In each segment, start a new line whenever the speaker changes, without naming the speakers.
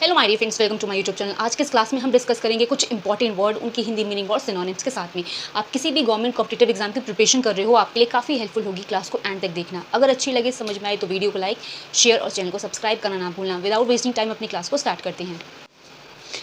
Hello my dear friends, welcome to my YouTube channel. आज के इस क्लास में हम डिस्कस करेंगे कुछ इंपॉर्टेंट वर्ड, उनकी हिंदी मीनिंग और सिनोनिम्स के साथ में। आप किसी भी गवर्नमेंट कॉम्पिटिटिव एग्जाम की प्रिपरेशन कर रहे हो, आपके लिए काफ़ी हेल्पफुल होगी। क्लास को एंड तक देखना। अगर अच्छी लगे, समझ में आए तो वीडियो को लाइक, शेयर और चैनल को सब्सक्राइब करना ना भूलना। विदाउट वेस्टिंग टाइम अपनी क्लास को स्टार्ट करते हैं।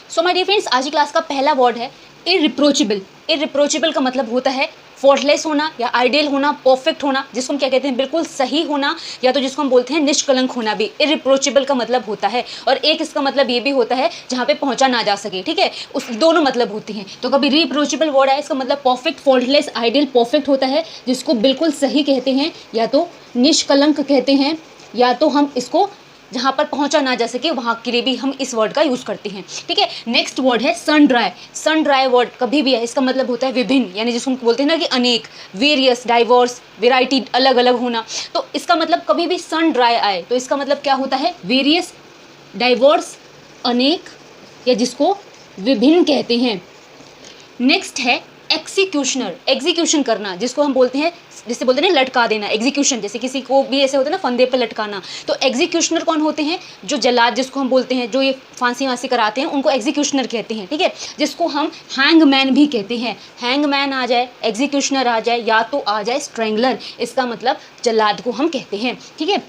सो माय डियर फ्रेंड्स, आज की क्लास का पहला वर्ड है इररिप्रोचेबल। इररिप्रोचेबल का मतलब होता है फॉल्टलेस होना या आइडियल होना, परफेक्ट होना, जिसको हम क्या कहते हैं, बिल्कुल सही होना, या तो जिसको हम बोलते हैं निष्कलंक होना भी इररिप्रोचेबल का मतलब होता है। और एक इसका मतलब ये भी होता है जहाँ पे पहुँचा ना जा सके, ठीक है। उस दोनों मतलब होती हैं। तो कभी रिप्रोचेबल वर्ड है, इसका मतलब परफेक्ट, फॉल्टलेस, आइडियल, परफेक्ट होता है, जिसको बिल्कुल सही कहते हैं, या तो निष्कलंक कहते हैं, या तो हम इसको जहाँ पर पहुँचा ना जा सके वहाँ के लिए भी हम इस वर्ड का यूज़ करते हैं, ठीक है। नेक्स्ट वर्ड है sun dry. Sun dry word कभी भी है, इसका मतलब होता है विभिन्न, यानी जिसको हम बोलते हैं ना कि अनेक, वेरियस, डाइवर्स, वेराइटी, अलग अलग होना। तो इसका मतलब कभी भी सन ड्राई आए तो इसका मतलब क्या होता है, वेरियस, डाइवर्स, अनेक, या जिसको विभिन्न कहते हैं। नेक्स्ट है एक्सिक्यूशनर। एग्जीक्यूशन करना, जिसको हम बोलते हैं, जैसे बोलते हैं ना लटका देना, एग्जीक्यूशन, जैसे किसी को भी ऐसे होता है ना फंदे पे लटकाना। तो एग्जीक्यूशनर कौन होते हैं, जो जल्लाद जिसको हम बोलते हैं, जो ये फांसी वांसी कराते हैं, उनको एग्जीक्यूशनर कहते हैं, ठीक है। जिसको हम हैंगमैन भी कहते हैं। हैंगमैन आ जाए, एग्जीक्यूशनर आ जाए, या तो आ जाए स्ट्रेंगलर, इसका मतलब जल्लाद को हम कहते हैं, ठीक है,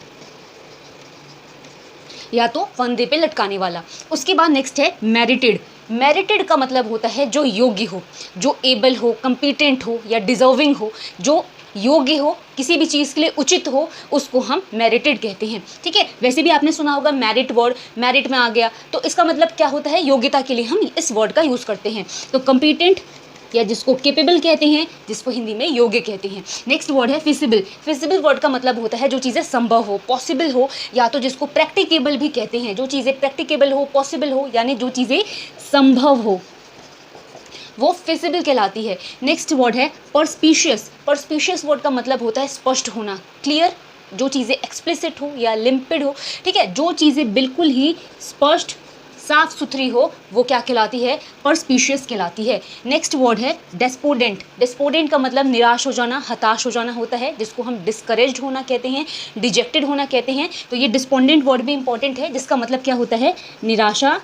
या तो फंदे पे लटकाने वाला। उसके बाद नेक्स्ट है मेरिटेड। मेरिटेड का मतलब होता है जो योग्य हो, जो एबल हो, कम्पिटेंट हो, या डिजर्विंग हो, जो योग्य हो, किसी भी चीज़ के लिए उचित हो, उसको हम मेरिटेड कहते हैं, ठीक है। वैसे भी आपने सुना होगा मेरिट वर्ड, मेरिट में आ गया, तो इसका मतलब क्या होता है, योग्यता के लिए हम इस वर्ड का यूज़ करते हैं। तो कम्पिटेंट, या जिसको केपेबल कहते हैं, जिसको हिंदी में योग्य कहते हैं। नेक्स्ट वर्ड है फिजिबल। फिजिबल वर्ड का मतलब होता है जो चीज़ें संभव हो, पॉसिबल हो, या तो जिसको प्रैक्टिकेबल भी कहते हैं, जो चीज़ें प्रैक्टिकेबल हो, पॉसिबल हो, यानी जो चीज़ें संभव हो, वो फिजिबल कहलाती है। नेक्स्ट वर्ड है परस्पिशियस। परस्पिशियस वर्ड का मतलब होता है स्पष्ट होना, क्लियर, जो चीज़ें एक्सप्लिसिट हो या लिम्पिड हो, ठीक है, जो चीज़ें बिल्कुल ही स्पष्ट, साफ सुथरी हो, वो क्या कहलाती है, परस्पिशियस कहलाती है। नेक्स्ट वर्ड है डेस्पोडेंट। डेस्पोडेंट का मतलब निराश हो जाना, हताश हो जाना होता है, जिसको हम डिस्करेज्ड होना कहते हैं, डिजेक्टेड होना कहते हैं। तो ये डिस्पोंडेंट वर्ड भी इंपॉर्टेंट है, जिसका मतलब क्या होता है, निराशा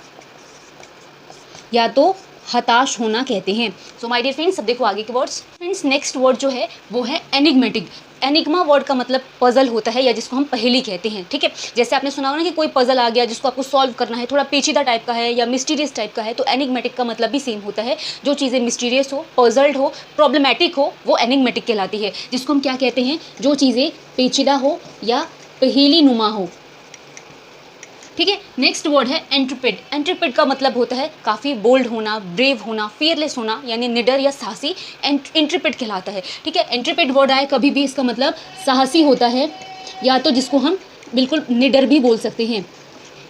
या तो हताश होना कहते हैं। सो माय डियर फ्रेंड्स, अब देखो आगे के वर्ड्स। फ्रेंड्स, नेक्स्ट वर्ड जो है वो है एनिग्मेटिक। एनिग्मा वर्ड का मतलब पजल होता है, या जिसको हम पहेली कहते हैं, ठीक है। जैसे आपने सुना होगा ना कि कोई पजल आ गया जिसको आपको सॉल्व करना है, थोड़ा पेचीदा टाइप का है या मिस्टीरियस टाइप का है, तो एनिग्मेटिक का मतलब भी सेम होता है। जो चीज़ें मिस्टीरियस हो, पजल्ड हो, प्रॉब्लमेटिक हो, वो एनिग्मेटिक कहलाती है। जिसको हम क्या कहते हैं, जो चीज़ें पेचीदा हो या पहेली नुमा हो, ठीक है। नेक्स्ट वर्ड है एंट्रपिड। एंट्रपिड का मतलब होता है काफ़ी बोल्ड होना, ब्रेव होना, फियरलेस होना, यानी निडर या साहसी, एंट्रपिड कहलाता है, ठीक है। एंट्रपिड वर्ड आए कभी भी, इसका मतलब साहसी होता है, या तो जिसको हम बिल्कुल निडर भी बोल सकते हैं।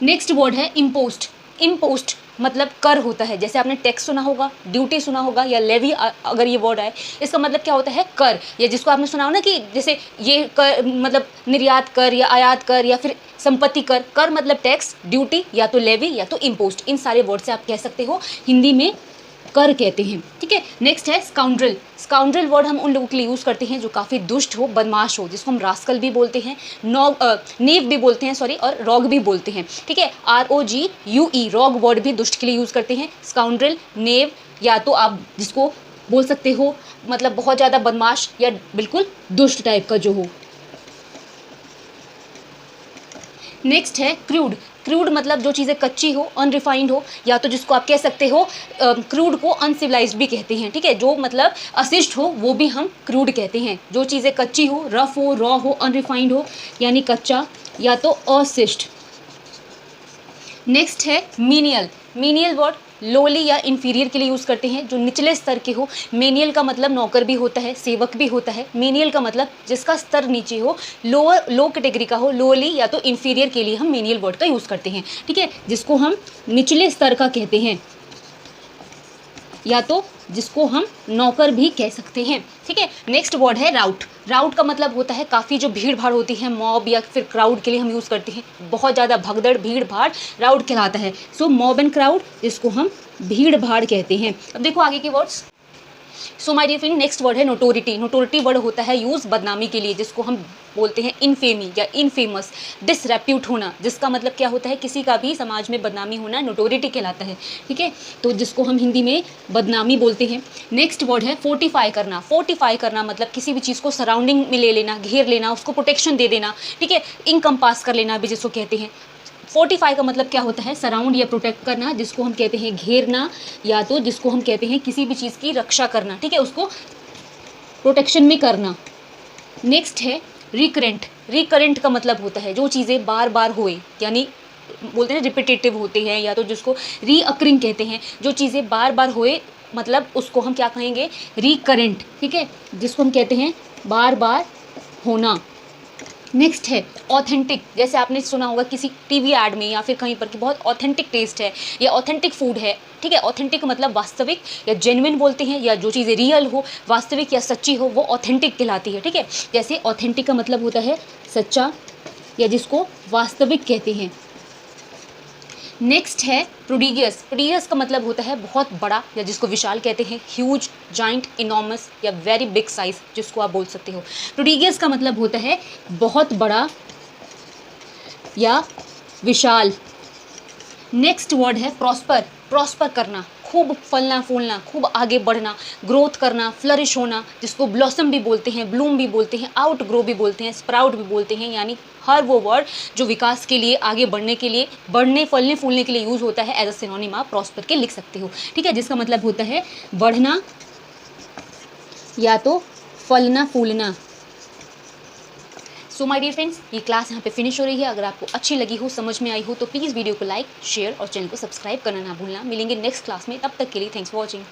नेक्स्ट वर्ड है इम्पोस्ट। इम्पोस्ट मतलब कर होता है, जैसे आपने टैक्स सुना होगा, ड्यूटी सुना होगा, या लेवी अगर ये वर्ड आए, इसका मतलब क्या होता है, कर, या जिसको आपने सुना हो ना कि जैसे ये कर मतलब निर्यात कर या आयात कर या फिर संपत्ति कर। कर मतलब टैक्स, ड्यूटी, या तो लेवी, या तो इम्पोस्ट। इन सारे वर्ड से आप कह सकते हो हिंदी में कर कहते हैं, ठीक है। नेक्स्ट है स्काउंड्रल। स्काउंड्रल वर्ड हम उन लोगों के लिए यूज़ करते हैं जो काफ़ी दुष्ट हो, बदमाश हो, जिसको हम रास्कल भी बोलते हैं, नेव भी बोलते हैं, सॉरी, और रॉग भी बोलते हैं, ठीक है। ROGUE, रॉग वर्ड भी दुष्ट के लिए यूज़ करते हैं। स्काउंड्रल, नेव, या तो आप जिसको बोल सकते हो मतलब बहुत ज़्यादा बदमाश या बिल्कुल दुष्ट टाइप का जो हो। नेक्स्ट है क्रूड। क्रूड मतलब जो चीज़ें कच्ची हो, अनरिफाइंड हो, या तो जिसको आप कह सकते हो क्रूड को अनसिविलाइज्ड भी कहते हैं, ठीक है। जो मतलब अशिष्ट हो वो भी हम क्रूड कहते हैं। जो चीज़ें कच्ची हो, रफ हो, रॉ हो, अनरिफाइंड हो, यानी कच्चा, या तो अशिष्ट। नेक्स्ट है मीनियल। मीनियल वर्ड लोली या इंफीरियर के लिए यूज़ करते हैं, जो निचले स्तर के हो। मेनियल का मतलब नौकर भी होता है, सेवक भी होता है। मेनियल का मतलब जिसका स्तर नीचे हो, लोअर, लो कैटेगरी का हो। लोली या तो इंफीरियर के लिए हम मेनियल वर्ड का यूज़ करते हैं, ठीक है, जिसको हम निचले स्तर का कहते हैं, या तो जिसको हम नौकर भी कह सकते हैं, ठीक है। नेक्स्ट वर्ड है राउट। राउट का मतलब होता है काफ़ी जो भीड़ भाड़ होती है, मॉब या फिर क्राउड के लिए हम यूज़ करते हैं, बहुत ज़्यादा भगदड़, भीड़ भाड़, राउट कहलाता है। सो मॉब एंड क्राउड, जिसको हम भीड़ भाड़ कहते हैं। अब देखो आगे के words. So my dear friend, next word है नोटोरिटी। नोटोरिटी वर्ड होता है यूज़ बदनामी के लिए, जिसको हम बोलते हैं इनफेमी या इनफेमस। डिसरेप्यूट होना, जिसका मतलब क्या होता है, किसी का भी समाज में बदनामी होना नोटोरिटी कहलाता है, ठीक है। तो जिसको हम हिंदी में बदनामी बोलते हैं। नेक्स्ट वर्ड है फोर्टिफाई करना। फोर्टिफाई करना मतलब किसी भी चीज़ को सराउंडिंग में ले लेना, घेर लेना, उसको प्रोटेक्शन दे देना, ठीक है। इनकम्पास कर लेना भी जिसको कहते हैं। फोर्टिफाई का मतलब क्या होता है, सराउंड या प्रोटेक्ट करना, जिसको हम कहते हैं घेरना, या तो जिसको हम कहते हैं किसी भी चीज़ की रक्षा करना, ठीक है, उसको प्रोटेक्शन में करना। नेक्स्ट है रिकरेंट। रिकरेंट का मतलब होता है जो चीज़ें बार बार हुए, यानी बोलते हैं रिपीटेटिव होते हैं, या तो जिसको रीअकरिंग कहते हैं, जो चीज़ें बार बार हुए मतलब उसको हम क्या कहेंगे, रिकरेंट, ठीक है, जिसको हम कहते हैं बार बार होना। नेक्स्ट है ऑथेंटिक। जैसे आपने सुना होगा किसी टीवी ऐड में या फिर कहीं पर कि बहुत ऑथेंटिक टेस्ट है या ऑथेंटिक फूड है, ठीक है। ऑथेंटिक मतलब वास्तविक या जेन्युइन बोलते हैं, या जो चीज़ें रियल हो, वास्तविक या सच्ची हो, वो ऑथेंटिक कहलाती है, ठीक है। जैसे ऑथेंटिक का मतलब होता है सच्चा या जिसको वास्तविक कहते हैं। नेक्स्ट है प्रोडिगियस। प्रोडिगियस का मतलब होता है बहुत बड़ा, या जिसको विशाल कहते हैं, ह्यूज, जाइंट, इनॉर्मस या वेरी बिग साइज, जिसको आप बोल सकते हो। प्रोडिगियस का मतलब होता है बहुत बड़ा या विशाल। नेक्स्ट वर्ड है प्रॉस्पर। प्रॉस्पर करना, खूब फलना फूलना, खूब आगे बढ़ना, ग्रोथ करना, फ्लरिश होना, जिसको ब्लॉसम भी बोलते हैं, ब्लूम भी बोलते हैं, आउट ग्रो भी बोलते हैं, स्प्राउट भी बोलते हैं, यानी हर वो वर्ड जो विकास के लिए, आगे बढ़ने के लिए, बढ़ने फलने फूलने के लिए यूज़ होता है, एज अ सिनोनिम आप प्रॉस्पर के लिख सकते हो, ठीक है, जिसका मतलब होता है बढ़ना या तो फलना फूलना। सो माय डियर फ्रेंड्स, ये क्लास यहाँ पे फिनिश हो रही है। अगर आपको अच्छी लगी हो, समझ में आई हो, तो प्लीज़ वीडियो को लाइक, शेयर और चैनल को सब्सक्राइब करना ना भूलना। मिलेंगे नेक्स्ट क्लास में, तब तक के लिए थैंक्स फॉर वॉचिंग।